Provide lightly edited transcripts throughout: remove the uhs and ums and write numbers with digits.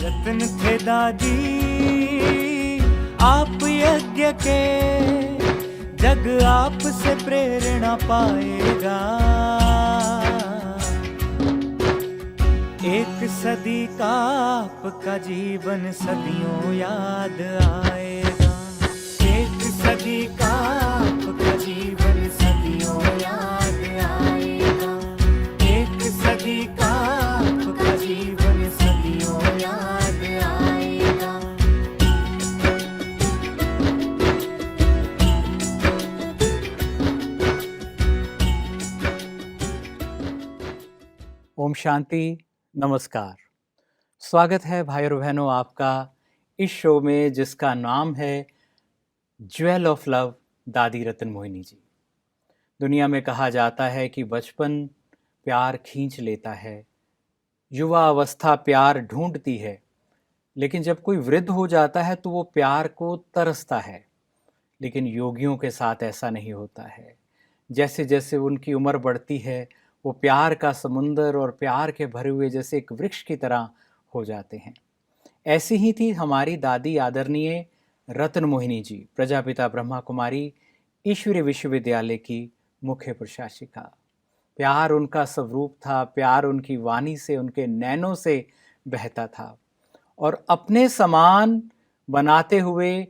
रत्न थे दादी आप यज्ञ के, जग आपसे प्रेरणा पाएगा। एक सदी का आपका जीवन सदियों याद आएगा। एक सदी का आपका जीवन सदियों याद आएगा। एक सदी का आपका जीवन सदियों याद आएगा। ओम शांति, नमस्कार। स्वागत है भाई और बहनों आपका इस शो में जिसका नाम है ज्वेल ऑफ लव, दादी रत्न मोहिनी जी। दुनिया में कहा जाता है कि बचपन प्यार खींच लेता है, युवा अवस्था प्यार ढूंढती है, लेकिन जब कोई वृद्ध हो जाता है तो वो प्यार को तरसता है। लेकिन योगियों के साथ ऐसा नहीं होता है। जैसे जैसे उनकी उम्र बढ़ती है वो प्यार का समुंदर और प्यार के भरे हुए जैसे एक वृक्ष की तरह हो जाते हैं। ऐसी ही थी हमारी दादी आदरणीय रत्न मोहिनी जी, प्रजापिता ब्रह्मा कुमारी ईश्वरीय विश्वविद्यालय की मुख्य प्रशासिका। प्यार उनका स्वरूप था, प्यार उनकी वाणी से, उनके नैनों से बहता था और अपने समान बनाते हुए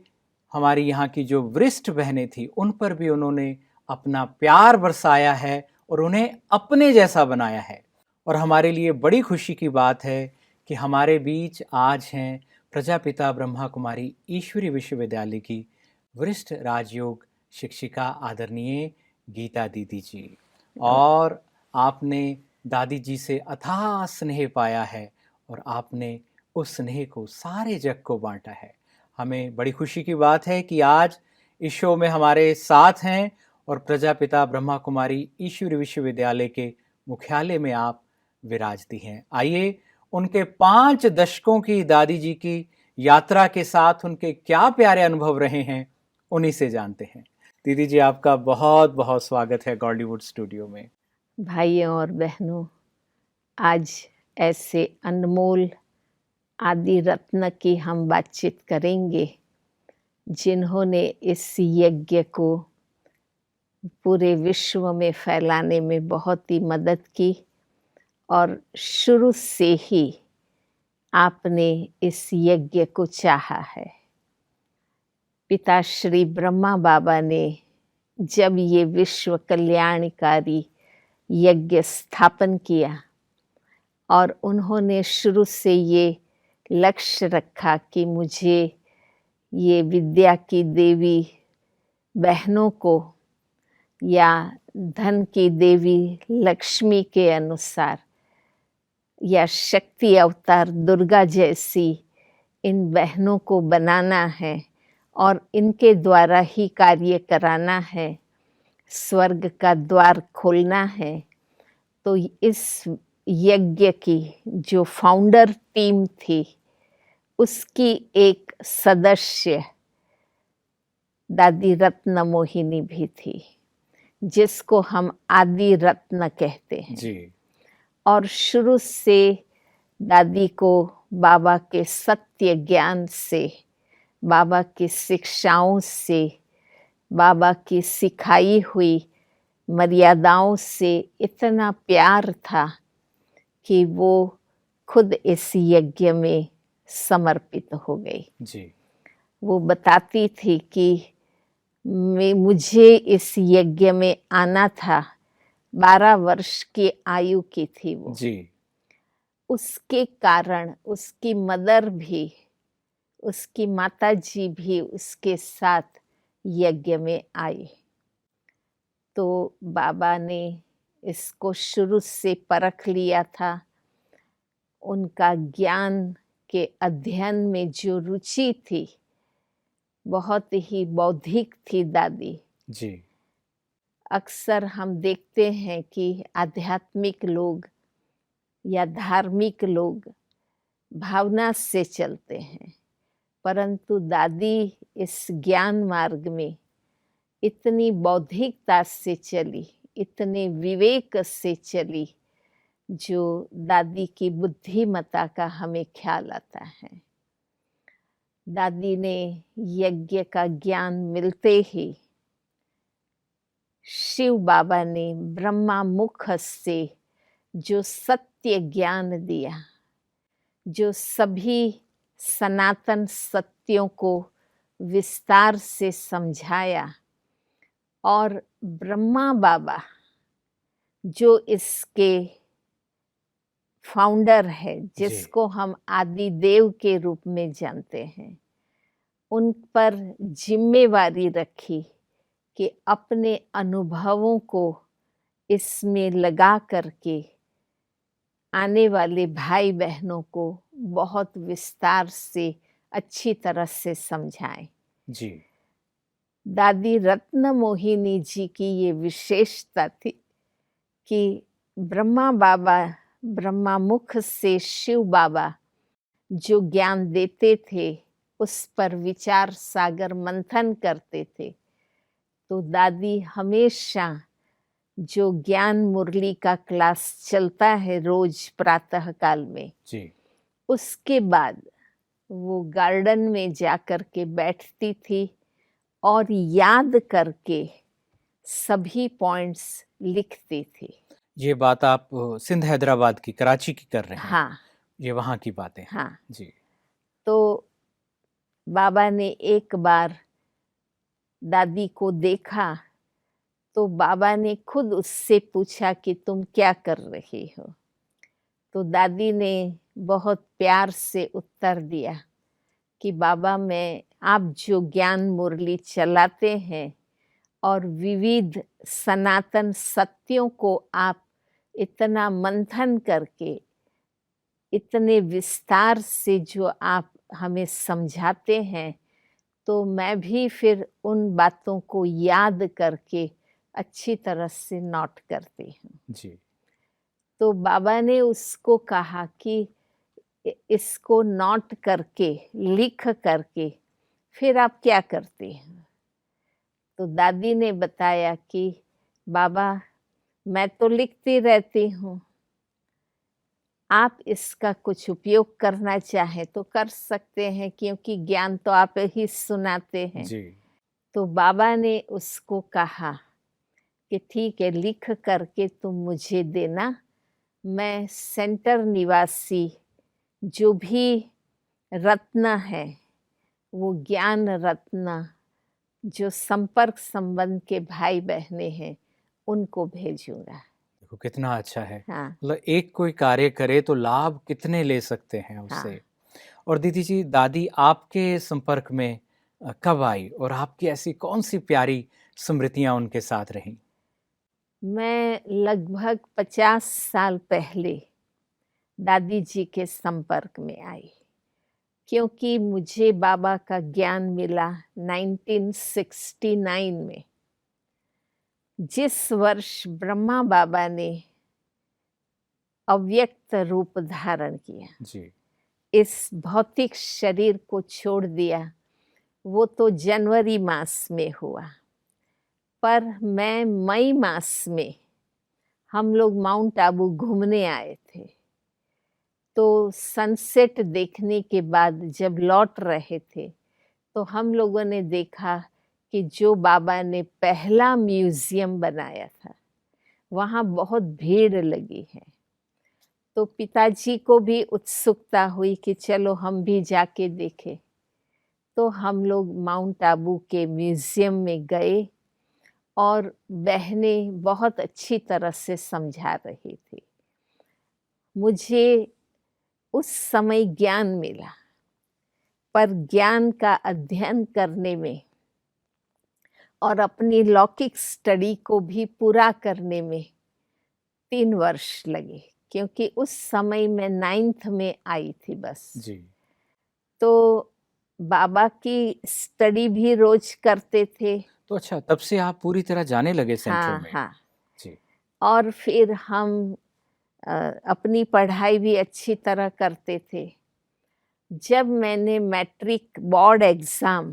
हमारी यहाँ की जो वरिष्ठ बहनें थी उन पर भी उन्होंने अपना प्यार बरसाया है और उन्हें अपने जैसा बनाया है। और हमारे लिए बड़ी खुशी की बात है कि हमारे बीच आज हैं प्रजापिता ब्रह्मा कुमारी ईश्वरीय विश्वविद्यालय की वरिष्ठ राजयोग शिक्षिका आदरणीय गीता दीदी जी। और आपने दादी जी से अथाह स्नेह पाया है और आपने उस स्नेह को सारे जग को बांटा है। हमें बड़ी खुशी की बात है कि आज इस शो में हमारे साथ हैं और प्रजापिता ब्रह्मा कुमारी ईश्वरीय विश्वविद्यालय के मुख्यालय में आप विराजती हैं। आइए उनके 5 दशकों की दादी जी की यात्रा के साथ उनके क्या प्यारे अनुभव रहे हैं उन्हीं से जानते हैं। दीदी जी, आपका बहुत बहुत स्वागत है गॉलीवुड स्टूडियो में। भाइयों और बहनों, आज ऐसे अनमोल आदि रत्न की हम बातचीत करेंगे जिन्होंने इस यज्ञ को पूरे विश्व में फैलाने में बहुत ही मदद की और शुरू से ही आपने इस यज्ञ को चाहा है। पिता श्री ब्रह्मा बाबा ने जब ये विश्व कल्याणकारी यज्ञ स्थापन किया और उन्होंने शुरू से ये लक्ष्य रखा कि मुझे ये विद्या की देवी बहनों को या धन की देवी लक्ष्मी के अनुसार या शक्ति अवतार दुर्गा जैसी इन बहनों को बनाना है और इनके द्वारा ही कार्य कराना है, स्वर्ग का द्वार खोलना है। तो इस यज्ञ की जो फाउंडर टीम थी उसकी एक सदस्य दादी रत्न मोहिनी भी थी, जिसको हम आदि रत्न कहते हैं जी। और शुरू से दादी को बाबा के सत्य ज्ञान से, बाबा की शिक्षाओं से, बाबा की सिखाई हुई मर्यादाओं से इतना प्यार था कि वो खुद इस यज्ञ में समर्पित हो गई। जी। वो बताती थी कि मुझे इस यज्ञ में आना था। 12 वर्ष की आयु की थी वो। जी। उसके कारण उसकी मदर भी, उसकी माता जी भी उसके साथ यज्ञ में आई। तो बाबा ने इसको शुरू से परख लिया था। उनका ज्ञान के अध्ययन में जो रुचि थी बहुत ही बौद्धिक थी दादी। जी। अक्सर हम देखते हैं कि आध्यात्मिक लोग या धार्मिक लोग भावना से चलते हैं, परंतु दादी इस ज्ञान मार्ग में इतनी बौद्धिकता से चली, इतने विवेक से चली, जो दादी की बुद्धिमत्ता का हमें ख्याल आता है। दादी ने यज्ञ का ज्ञान मिलते ही शिव बाबा ने ब्रह्मा मुख से जो सत्य ज्ञान दिया, जो सभी सनातन सत्यों को विस्तार से समझाया, और ब्रह्मा बाबा जो इसके फाउंडर है, जिसको हम आदि देव के रूप में जानते हैं, उन पर जिम्मेवारी रखी कि अपने अनुभवों को इसमें लगा करके आने वाले भाई बहनों को बहुत विस्तार से अच्छी तरह से समझाएं। जी। दादी रत्न मोहिनी जी की ये विशेषता थी कि ब्रह्मा बाबा, ब्रह्मा मुख से शिव बाबा जो ज्ञान देते थे उस पर विचार सागर मंथन करते थे। तो दादी हमेशा जो ज्ञान मुरली का क्लास चलता है रोज प्रातः काल में जी। उसके बाद वो गार्डन में जाकर के बैठती थी और याद करके सभी पॉइंट्स लिखती थी। ये बात आप सिंध हैदराबाद की, कराची की कर रहे हैं? हाँ, ये वहाँ की बातें हैं। हाँ। जी। तो बाबा ने एक बार दादी को देखा तो बाबा ने खुद उससे पूछा कि तुम क्या कर रही हो। तो दादी ने बहुत प्यार से उत्तर दिया कि बाबा, मैं आप जो ज्ञान मुरली चलाते हैं और विविध सनातन सत्यों को आप इतना मंथन करके, इतने विस्तार से जो आप हमें समझाते हैं, तो मैं भी फिर उन बातों को याद करके अच्छी तरह से नोट करती हूँ। जी। तो बाबा ने उसको कहा कि इसको नोट करके, लिख करके फिर आप क्या करते हैं? तो दादी ने बताया कि बाबा, मैं तो लिखती रहती हूँ, आप इसका कुछ उपयोग करना चाहें तो कर सकते हैं, क्योंकि ज्ञान तो आप ही सुनाते हैं। जी। तो बाबा ने उसको कहा कि ठीक है, लिख करके तुम मुझे देना, मैं सेंटर निवासी जो भी रत्न है, वो ज्ञान रत्न जो संपर्क संबंध के भाई बहने हैं, उनको भेजूंगा। देखो कितना अच्छा है। हाँ, मतलब एक कोई कार्य करे तो लाभ कितने ले सकते हैं उससे। हाँ। और दीदी जी, दादी आपके संपर्क में कब आई और आपकी ऐसी कौन सी प्यारी स्मृतियां उनके साथ रहीं? मैं लगभग 50 साल पहले दादी जी के संपर्क में आई, क्योंकि मुझे बाबा का ज्ञान मिला 1969 में, जिस वर्ष ब्रह्मा बाबा ने अव्यक्त रूप धारण किया, जी। इस भौतिक शरीर को छोड़ दिया। वो तो जनवरी मास में हुआ, पर मैं मई मास में, हम लोग माउंट आबू घूमने आए थे, तो सनसेट देखने के बाद जब लौट रहे थे तो हम लोगों ने देखा कि जो बाबा ने पहला म्यूजियम बनाया था, वहाँ बहुत भीड़ लगी है। तो पिताजी को भी उत्सुकता हुई कि चलो हम भी जाके देखें। तो हम लोग माउंट आबू के म्यूजियम में गए और बहनें बहुत अच्छी तरह से समझा रही थी। मुझे उस समय ज्ञान मिला, पर ज्ञान का अध्ययन करने में और अपनी लौकिक स्टडी को भी पूरा करने में 3 वर्ष लगे, क्योंकि उस समय मैं 9th में आई थी बस। जी। तो बाबा की स्टडी भी रोज करते थे। तो अच्छा, तब से आप पूरी तरह जाने लगे सेंटर हाँ, में? हाँ। जी। और फिर हम अपनी पढ़ाई भी अच्छी तरह करते थे। जब मैंने मैट्रिक बोर्ड एग्जाम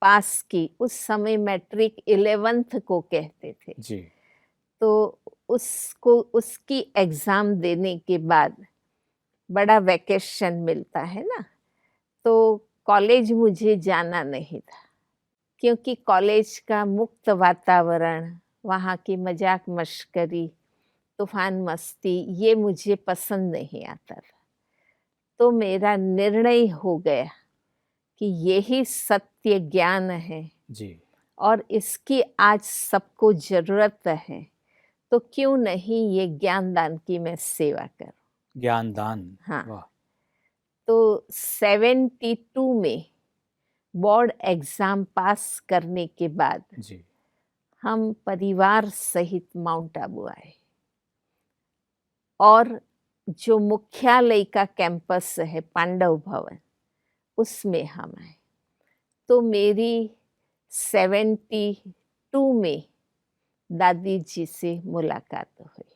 पास की, उस समय मैट्रिक 11th को कहते थे, जी। तो उसको उसकी एग्ज़ाम देने के बाद बड़ा वैकेशन मिलता है ना, तो कॉलेज मुझे जाना नहीं था, क्योंकि कॉलेज का मुक्त वातावरण, वहाँ की मजाक मश्करी, तूफान मस्ती, ये मुझे पसंद नहीं आता था। तो मेरा निर्णय हो गया कि यही सत्य ज्ञान है जी। और इसकी आज सबको ज़रूरत है, तो क्यों नहीं ये ज्ञान दान की मैं सेवा करूं। ज्ञानदान। हाँ। वाह। तो 72 में बोर्ड एग्ज़ाम पास करने के बाद जी। हम परिवार सहित माउंट आबू आए, और जो मुख्यालय का कैंपस है पांडव भवन, उसमें हम आए। तो मेरी 72 में दादी जी से मुलाकात हुई,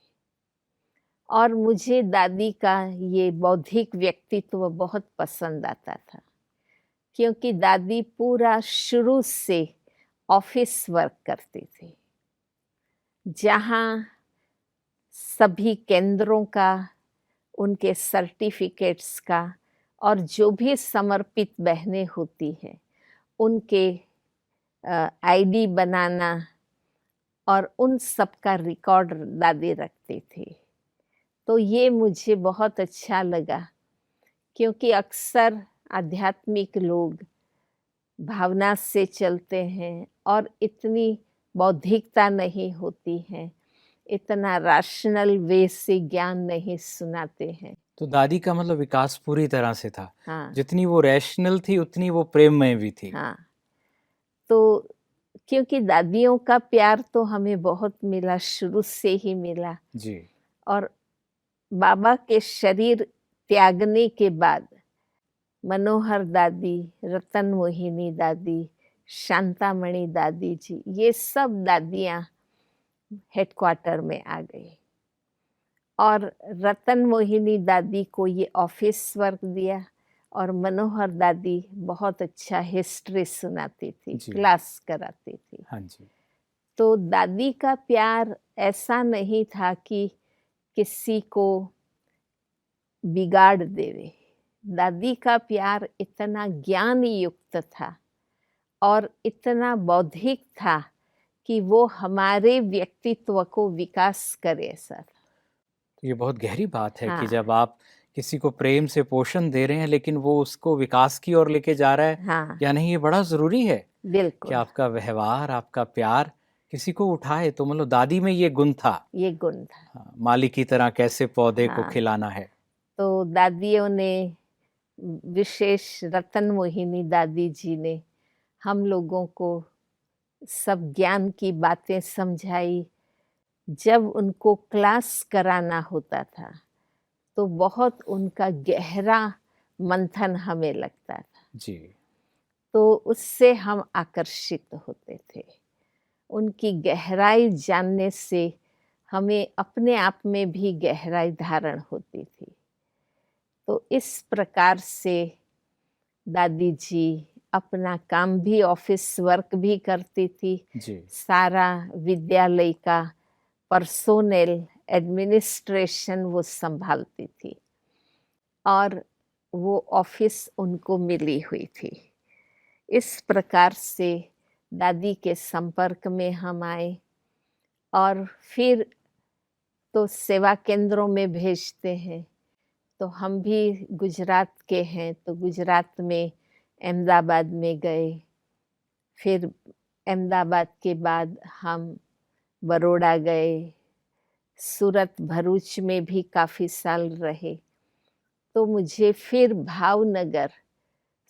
और मुझे दादी का ये बौद्धिक व्यक्तित्व बहुत पसंद आता था, क्योंकि दादी पूरा शुरू से ऑफिस वर्क करती थी, जहाँ सभी केंद्रों का, उनके सर्टिफिकेट्स का, और जो भी समर्पित बहनें होती हैं उनके आईडी बनाना और उन सब का रिकॉर्ड दादी रखती थी। तो ये मुझे बहुत अच्छा लगा, क्योंकि अक्सर आध्यात्मिक लोग भावना से चलते हैं और इतनी बौद्धिकता नहीं होती है, इतना रैशनल वे से ज्ञान नहीं सुनाते हैं। तो दादी का मतलब विकास पूरी तरह से था। हाँ। जितनी वो रैशनल थी उतनी वो प्रेममय भी थी। हाँ। तो क्योंकि दादियों का प्यार तो हमें बहुत मिला, शुरू से ही मिला, जी। और बाबा के शरीर त्यागने के बाद मनोहर दादी, रतन मोहिनी दादी, शांतामणि दादी जी, ये सब दादियाँ हेडक्वार्टर में आ गई, और रतन मोहिनी दादी को ये ऑफिस वर्क दिया, और मनोहर दादी बहुत अच्छा हिस्ट्री सुनाती थी, जी। क्लास कराती थी। हाँ जी। तो दादी का प्यार ऐसा नहीं था कि किसी को बिगाड़ देवे। दादी का प्यार इतना ज्ञान युक्त था और इतना बौद्धिक था कि वो हमारे व्यक्तित्व को विकास करे ऐसा था। तो ये बहुत गहरी बात है कि हाँ। जब आप किसी को प्रेम से पोषण दे रहे हैं लेकिन वो उसको विकास की ओर लेके जा रहा है, हाँ, या नहीं, ये बड़ा ज़रूरी है कि बिल्कुल, आपका व्यवहार, आपका प्यार किसी को उठाए। तो मतलब दादी में ये गुण था। ये गुण था। हाँ, माली की तरह कैसे पौधे को हाँ। खिलाना है। तो दादियों ने, विशेष रतन मोहिनी दादी जी ने हम लोगों को सब ज्ञान की बातें समझाई। जब उनको क्लास कराना होता था तो बहुत उनका गहरा मंथन हमें लगता था, जी। तो उससे हम आकर्षित होते थे। उनकी गहराई जानने से हमें अपने आप में भी गहराई धारण होती थी। तो इस प्रकार से दादी जी अपना काम भी, ऑफिस वर्क भी करती थी, जी। सारा विद्यालय का पर्सोनेल एडमिनिस्ट्रेशन वो संभालती थी, और वो ऑफिस उनको मिली हुई थी। इस प्रकार से दादी के संपर्क में हम आए, और फिर तो सेवा केंद्रों में भेजते हैं, तो हम भी गुजरात के हैं, तो गुजरात में अहमदाबाद में गए। फिर अहमदाबाद के बाद हम बड़ौदा गए, सूरत, भरूच में भी काफ़ी साल रहे। तो मुझे फिर भावनगर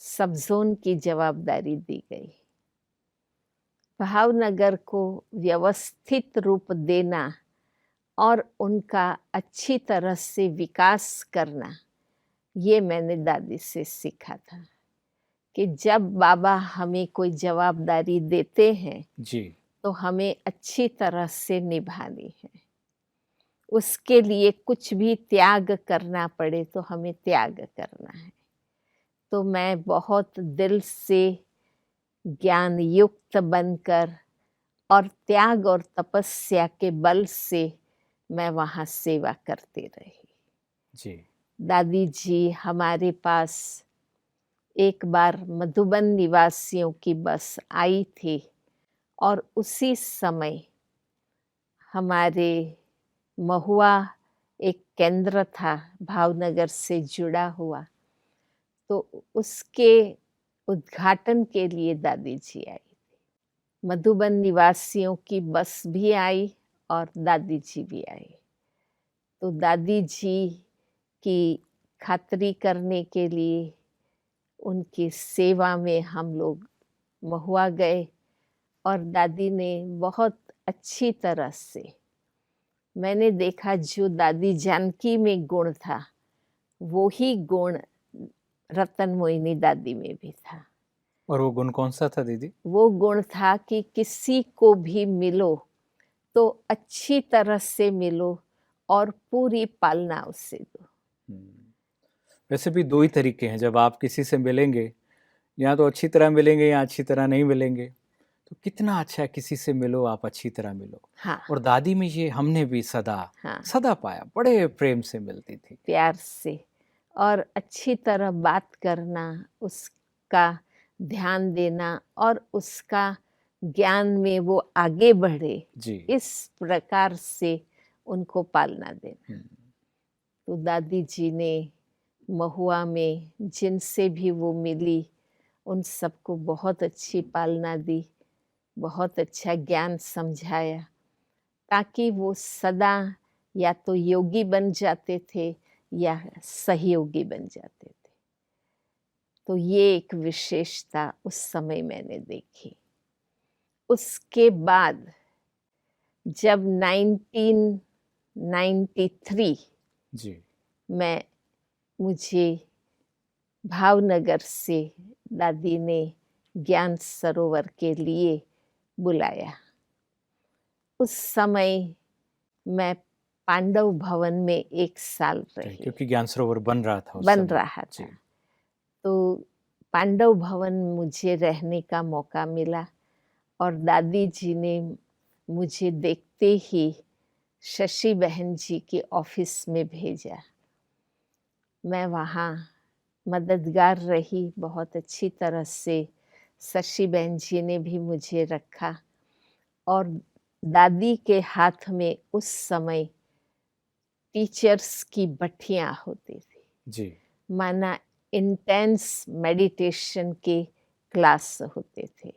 सब जोन की जवाबदारी दी गई। भावनगर को व्यवस्थित रूप देना और उनका अच्छी तरह से विकास करना, ये मैंने दादी से सीखा था कि जब बाबा हमें कोई जवाबदारी देते हैं जी। तो हमें अच्छी तरह से निभानी है। उसके लिए कुछ भी त्याग करना पड़े तो हमें त्याग करना है। तो मैं बहुत दिल से ज्ञान युक्त बनकर और त्याग और तपस्या के बल से मैं वहाँ सेवा करती रही। जी। दादी जी हमारे पास एक बार मधुबन निवासियों की बस आई थी और उसी समय हमारे महुआ एक केंद्र था भावनगर से जुड़ा हुआ, तो उसके उद्घाटन के लिए दादी जी आई थी। मधुबन निवासियों की बस भी आई और दादी जी भी आई। तो दादी जी की खातिरी करने के लिए उनकी सेवा में हम लोग महुआ गए और दादी ने बहुत अच्छी तरह से, मैंने देखा जो दादी जानकी में गुण था वो ही गुण रतन मोहिनी दादी में भी था। और वो गुण कौन सा था दीदी? वो गुण था कि किसी को भी मिलो तो अच्छी तरह से मिलो और पूरी पालना उससे दो। वैसे भी दो ही तरीके हैं, जब आप किसी से मिलेंगे, या तो अच्छी तरह मिलेंगे या अच्छी तरह नहीं मिलेंगे। तो कितना अच्छा है किसी से मिलो, आप अच्छी तरह मिलो। हाँ और दादी में ये हमने भी सदा हाँ, सदा पाया, बड़े प्रेम से मिलती थी। प्यार से और अच्छी तरह बात करना, उसका ध्यान देना और उसका ज्ञान में वो आगे बढ़े, जी। इस प्रकार से उनको पालना देना। तो दादी जी ने महुआ में जिनसे भी वो मिली उन सबको बहुत अच्छी पालना दी, बहुत अच्छा ज्ञान समझाया, ताकि वो सदा या तो योगी बन जाते थे या सहयोगी बन जाते थे। तो ये एक विशेषता उस समय मैंने देखी। उसके बाद जब 1993 जी। में मुझे भावनगर से दादी ने ज्ञान सरोवर के लिए बुलाया, उस समय मैं पांडव भवन में 1 साल रही। क्योंकि ज्ञान सरोवर बन रहा था उस बन समय। रहा जी। था, तो पांडव भवन मुझे रहने का मौका मिला और दादी जी ने मुझे देखते ही शशि बहन जी के ऑफिस में भेजा। मैं वहाँ मददगार रही बहुत अच्छी तरह से। शशि बहन जी ने भी मुझे रखा और दादी के हाथ में उस समय टीचर्स की बट्टियाँ होती थी, जी। माना इंटेंस मेडिटेशन के क्लास होते थे।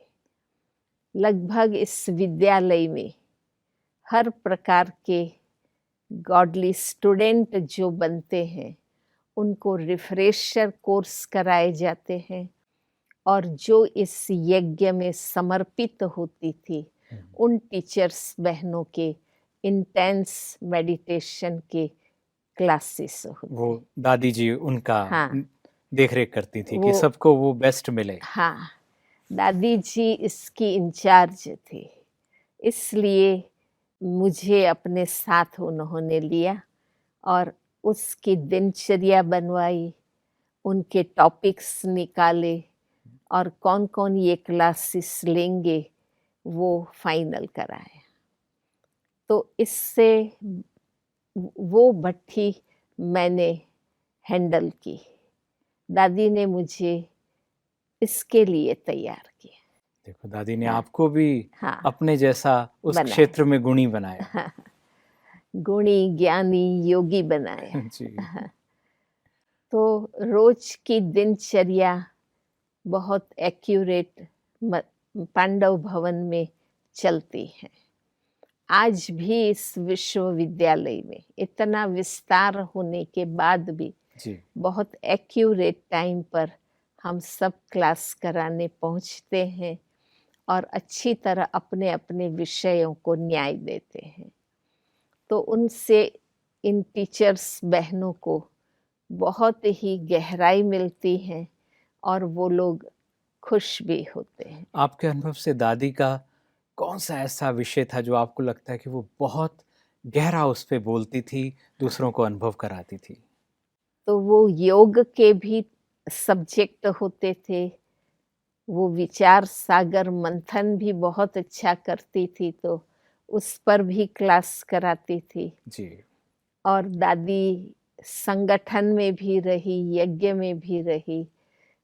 लगभग इस विद्यालय में हर प्रकार के गॉडली स्टूडेंट जो बनते हैं उनको रिफ्रेशर कोर्स कराए जाते हैं, और जो इस यज्ञ में समर्पित होती थी उन टीचर्स बहनों के इंटेंस मेडिटेशन के क्लासेस होते। वो दादी जी उनका हाँ, देख रेख करती थी कि वो सबको वो बेस्ट मिले। हाँ, दादी जी इसकी इंचार्ज थी, इसलिए मुझे अपने साथ उन्होंने लिया और उसकी दिनचर्या बनवाई, उनके टॉपिक्स निकाले और कौन कौन ये क्लासेस लेंगे वो फाइनल कराया। तो इससे वो भट्टी मैंने हैंडल की। दादी ने मुझे इसके लिए तैयार किया। देखो, दादी ने हाँ, आपको भी हाँ, अपने जैसा उस बनाया। क्षेत्र में गुणी बनाया। हाँ, गुणी ज्ञानी योगी बनाया। जी। तो रोज की दिनचर्या बहुत एक्यूरेट पांडव भवन में चलती है। आज भी इस विश्वविद्यालय में इतना विस्तार होने के बाद भी जी। बहुत एक्यूरेट टाइम पर हम सब क्लास कराने पहुंचते हैं और अच्छी तरह अपने अपने विषयों को न्याय देते हैं। तो उनसे इन टीचर्स बहनों को बहुत ही गहराई मिलती है और वो लोग खुश भी होते हैं। आपके अनुभव से दादी का कौन सा ऐसा विषय था जो आपको लगता है कि वो बहुत गहरा उस पे बोलती थी, दूसरों को अनुभव कराती थी? तो वो योग के भी सब्जेक्ट होते थे, वो विचार सागर मंथन भी बहुत अच्छा करती थी, तो उस पर भी क्लास कराती थी। जी। और दादी संगठन में भी रही, यज्ञ में भी रही,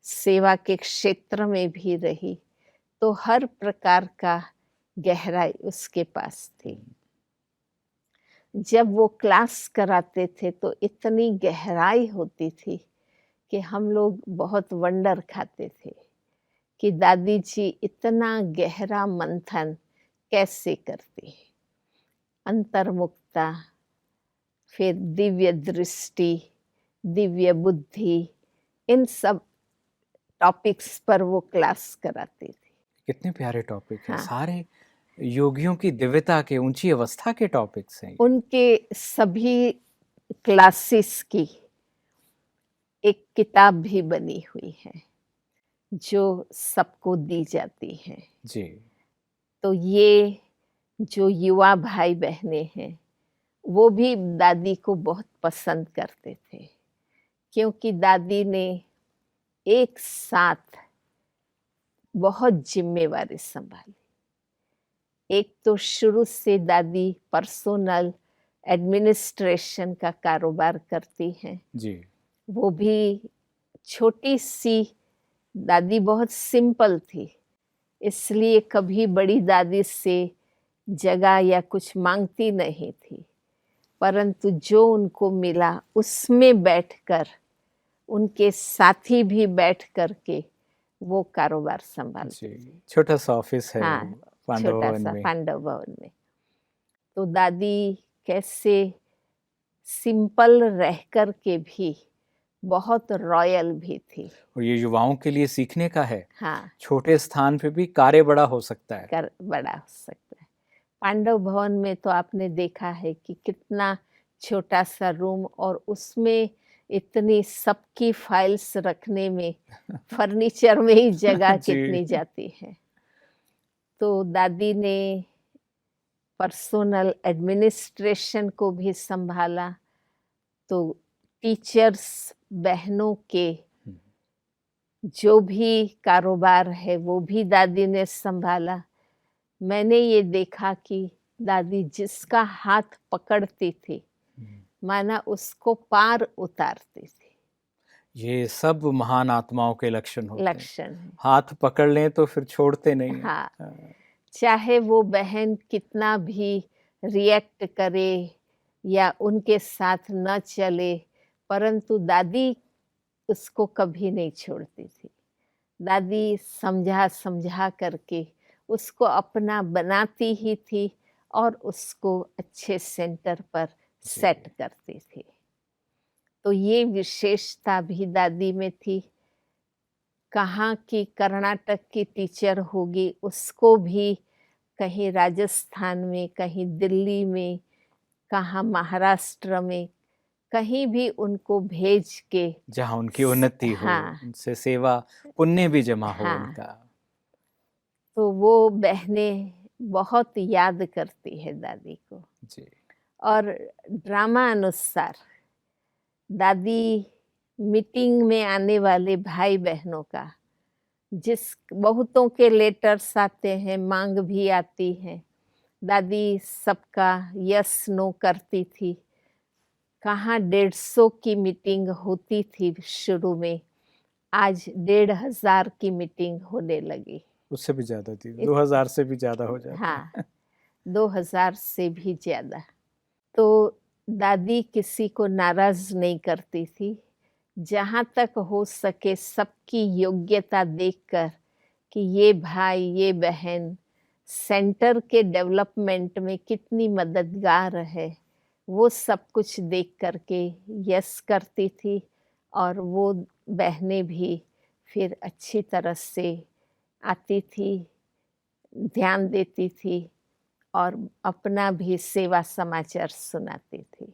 सेवा के क्षेत्र में भी रही, तो हर प्रकार का गहराई उसके पास थी। जब वो क्लास कराते थे तो इतनी गहराई होती थी कि हम लोग बहुत वंडर खाते थे कि दादी जी इतना गहरा मंथन कैसे करती। अंतर्मुखता, फिर दिव्य दृष्टि, दिव्य बुद्धि, इन सब टॉपिक्स पर वो क्लास कराती थी। कितने प्यारे टॉपिक हैं, हाँ, सारे योगियों की दिव्यता के, ऊंची अवस्था के टॉपिक्स हैं ये। उनके सभी क्लासेस की एक किताब भी बनी हुई है जो सबको दी जाती है। जी। तो ये जो युवा भाई बहनें हैं वो भी दादी को बहुत पसंद करते थे, क्योंकि दादी ने एक साथ बहुत जिम्मेवारी संभाली। एक तो शुरू से दादी पर्सनल एडमिनिस्ट्रेशन का कारोबार करती हैं, जी। वो भी छोटी सी। दादी बहुत सिंपल थी, इसलिए कभी बड़ी दादी से जगह या कुछ मांगती नहीं थी, परंतु जो उनको मिला उसमें बैठकर, उनके साथी भी बैठ करके वो कारोबार संभालते जी, थे। छोटा सा ऑफिस है हाँ, पांडव छोटा भवन सा में। पांडव भवन में। तो दादी कैसे सिंपल रह कर के भी बहुत रॉयल भी थी। और ये युवाओं के लिए सीखने का है, हाँ, छोटे स्थान पे भी कार्य बड़ा हो सकता है। कर बड़ा हो सकता है। पांडव भवन में तो आपने देखा है कि कितना छोटा सा रूम, और उसमें इतनी सबकी फाइल्स रखने में फर्नीचर में ही जगह कितनी जी। जाती है। तो दादी ने पर्सनल एडमिनिस्ट्रेशन को भी संभाला, तो टीचर्स बहनों के जो भी कारोबार है वो भी दादी ने संभाला। मैंने ये देखा कि दादी जिसका हाथ पकड़ती थी माना उसको पार उतारती थी। ये सब महान आत्माओं के लक्षण होते हैं, लक्षण है। हाथ पकड़ लें तो फिर छोड़ते नहीं हैं। हाँ, हाँ, चाहे वो बहन कितना भी रिएक्ट करे या उनके साथ न चले, परंतु दादी उसको कभी नहीं छोड़ती थी। दादी समझा समझा करके उसको अपना बनाती ही थी और उसको अच्छे सेंटर पर सेट करती थी। तो ये विशेषता भी दादी में थी। कहाँ की कर्नाटक की टीचर होगी, उसको भी कहीं राजस्थान में, कहीं दिल्ली में, कहाँ महाराष्ट्र में, कहीं भी उनको भेज के जहाँ उनकी उन्नति हो, हाँ, उनसे सेवा पुण्य भी जमा हो हाँ, उनका। तो वो बहनें बहुत याद करती है दादी को। जी। और ड्रामा अनुसार दादी मीटिंग में आने वाले भाई बहनों का, जिस बहुतों के लेटर्स आते हैं, मांग भी आती है, दादी सबका यस नो करती थी। कहाँ 150 की मीटिंग होती थी शुरू में, आज 1500 की मीटिंग होने लगी। उससे भी ज्यादा थी, 2000 से भी ज्यादा हो जाती है। हाँ, 2000 से भी ज्यादा। तो दादी किसी को नाराज नहीं करती थी, जहाँ तक हो सके सबकी योग्यता देखकर कि ये भाई ये बहन सेंटर के डेवलपमेंट में कितनी मददगार है, वो सब कुछ देख करके यस करती थी। और वो बहनें भी फिर अच्छी तरह से आती थी, ध्यान देती थी और अपना भी सेवा समाचार सुनाती थी।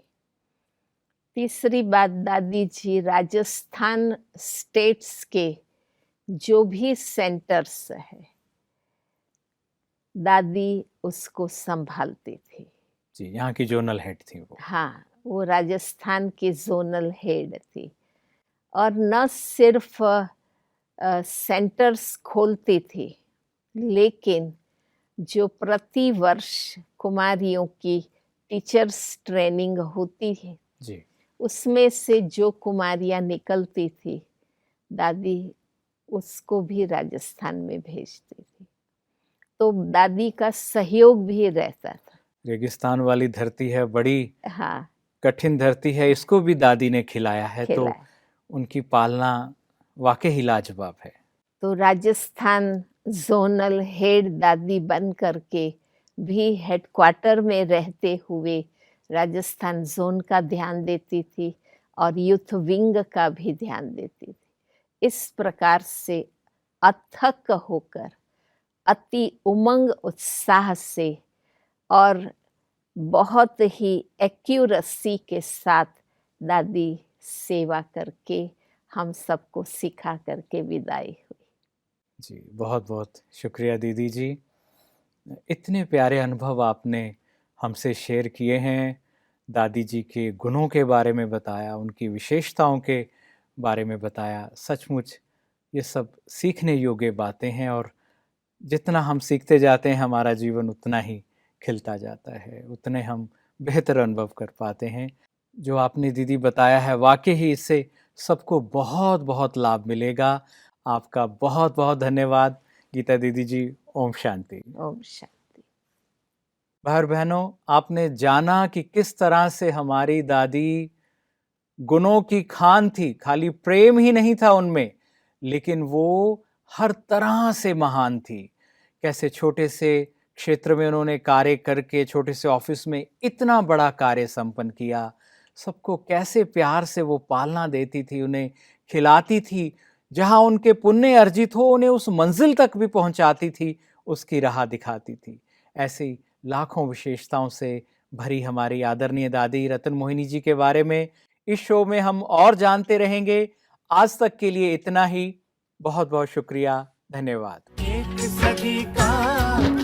तीसरी बात, दादी जी राजस्थान स्टेट्स के जो भी सेंटर्स है, दादी उसको संभालती थी। जी, यहाँ की जोनल हेड थी वो। हाँ, वो राजस्थान की जोनल हेड थी। और न सिर्फ सेंटर्स खोलती थी, लेकिन जो प्रति वर्ष कुमारियों की टीचर्स ट्रेनिंग होती है, जी। उसमें से जो कुमारियाँ निकलती थी, दादी उसको भी राजस्थान में भेजती थी। तो दादी का सहयोग भी रहता था। रेगिस्तान वाली धरती है, बड़ी हाँ, कठिन धरती है, इसको भी दादी ने खिलाया है, तो खिलाया। उनकी पालना वाकई लाजवाब है। तो राजस्थान ज़ोनल हेड दादी बन करके भी हेडक्वार्टर में रहते हुए राजस्थान ज़ोन का ध्यान देती थी और यूथ विंग का भी ध्यान देती थी। इस प्रकार से अथक होकर, अति उमंग उत्साह से और बहुत ही एक्यूरेसी के साथ दादी सेवा करके हम सबको सिखा करके विदाई हुई। जी, बहुत बहुत शुक्रिया दीदी जी। इतने प्यारे अनुभव आपने हमसे शेयर किए हैं, दादी जी के गुणों के बारे में बताया, उनकी विशेषताओं के बारे में बताया। सचमुच ये सब सीखने योग्य बातें हैं, और जितना हम सीखते जाते हैं हमारा जीवन उतना ही खिलता जाता है, उतने हम बेहतर अनुभव कर पाते हैं। जो आपने दीदी बताया है, वाकई ही इससे सबको बहुत बहुत लाभ मिलेगा। आपका बहुत बहुत धन्यवाद गीता दीदी जी। ओम शांति। ओम शांति। भाई और बहनों, आपने जाना कि किस तरह से हमारी दादी गुणों की खान थी। खाली प्रेम ही नहीं था उनमें, लेकिन वो हर तरह से महान थी। कैसे छोटे से क्षेत्र में उन्होंने कार्य करके, छोटे से ऑफिस में इतना बड़ा कार्य संपन्न किया। सबको कैसे प्यार से वो पालना देती थी, उन्हें खिलाती थी, जहां उनके पुण्य अर्जित हो उन्हें उस मंजिल तक भी पहुंचाती थी, उसकी राह दिखाती थी। ऐसी लाखों विशेषताओं से भरी हमारी आदरणीय दादी रतन मोहिनी जी के बारे में इस शो में हम और जानते रहेंगे। आज तक के लिए इतना ही। बहुत बहुत शुक्रिया, धन्यवाद। एक सदी का